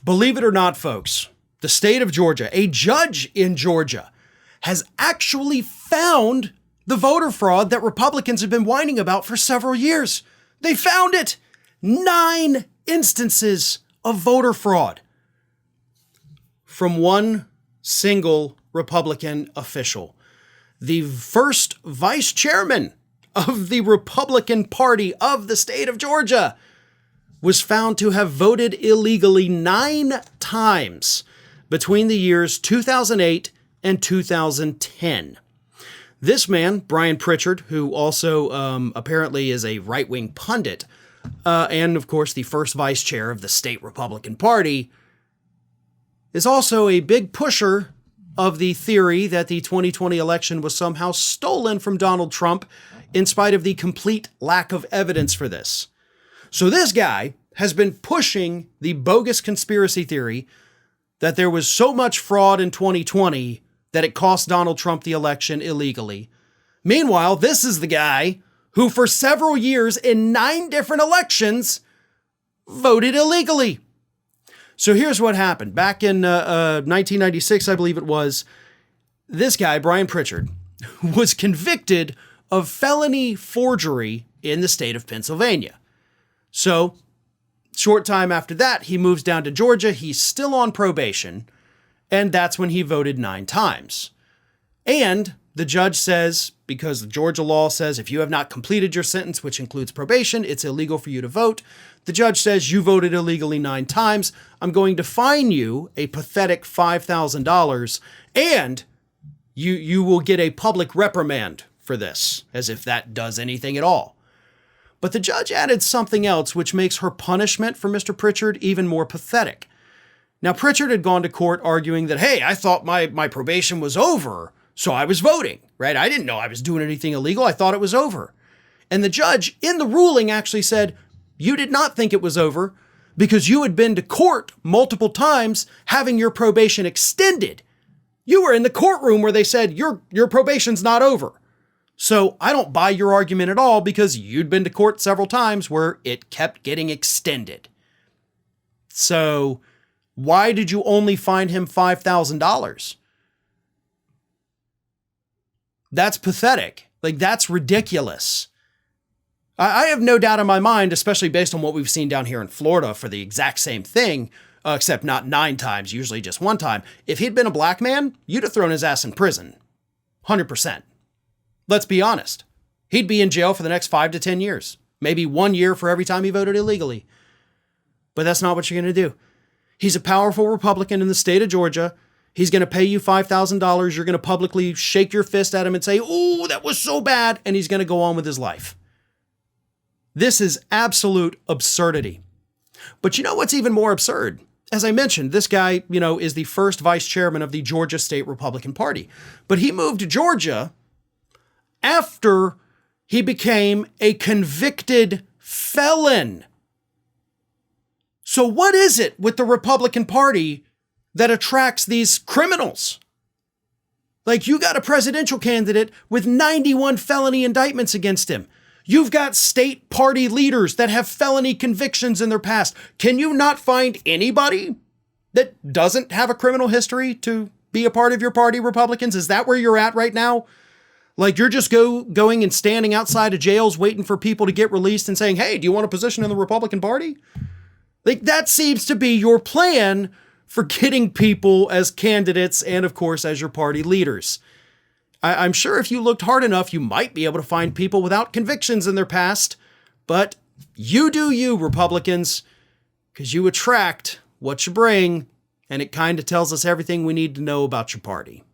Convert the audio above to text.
Believe it or not, folks, the state of Georgia, a judge in Georgia, has actually found the voter fraud that Republicans have been whining about for several years. They found it. 9 instances of voter fraud from one single Republican official. The first vice chairman of the Republican Party of the state of Georgia was found to have voted illegally 9 times between the years 2008 and 2010. This man, Brian Pritchard, who also apparently is a right-wing pundit, and of course the first vice chair of the state Republican Party, is also a big pusher of the theory that the 2020 election was somehow stolen from Donald Trump, in spite of the complete lack of evidence for this. So this guy has been pushing the bogus conspiracy theory that there was so much fraud in 2020 that it cost Donald Trump the election illegally. Meanwhile, this is the guy who for several years in 9 different elections voted illegally. So here's what happened. Back in 1996, I believe it was, this guy, Brian Pritchard, was convicted of felony forgery in the state of Pennsylvania. So, short time after that, he moves down to Georgia. He's still on probation, and that's when he voted 9 times. And the judge says, because the Georgia law says if you have not completed your sentence, which includes probation, it's illegal for you to vote. The judge says you voted illegally 9 times. I'm going to fine you a pathetic $5,000, and you will get a public reprimand for this, as if that does anything at all. But the judge added something else which makes her punishment for Mr. Pritchard even more pathetic. Now, Pritchard had gone to court arguing that, hey, I thought my probation was over, so I was voting, right? I didn't know I was doing anything illegal. I thought it was over. And the judge in the ruling actually said, you did not think it was over because you had been to court multiple times having your probation extended. You were in the courtroom where they said your probation's not over. So I don't buy your argument at all because you'd been to court several times where it kept getting extended. So why did you only fine him $5,000? That's pathetic. Like, that's ridiculous. I have no doubt in my mind, especially based on what we've seen down here in Florida for the exact same thing, except not 9 times, usually just 1 time. If he'd been a black man, you'd have thrown his ass in prison. 100%. Let's be honest. He'd be in jail for the next 5 to 10 years. Maybe 1 year for every time he voted illegally. But that's not what you're going to do. He's a powerful Republican in the state of Georgia. He's going to pay you $5,000. You're going to publicly shake your fist at him and say, oh, that was so bad. And he's going to go on with his life. This is absolute absurdity. But you know what's even more absurd? As I mentioned, this guy, is the first vice chairman of the Georgia State Republican Party. But he moved to Georgia after he became a convicted felon. So what is it with the Republican Party that attracts these criminals? Like, you got a presidential candidate with 91 felony indictments against him. You've got state party leaders that have felony convictions in their past. Can you not find anybody that doesn't have a criminal history to be a part of your party, Republicans? Is that where you're at right now? Like, you're just going and standing outside of jails waiting for people to get released and saying, hey, do you want a position in the Republican Party? Like, that seems to be your plan for getting people as candidates and, of course, as your party leaders. I'm sure if you looked hard enough, you might be able to find people without convictions in their past. But you do you, Republicans, because you attract what you bring, and it kind of tells us everything we need to know about your party.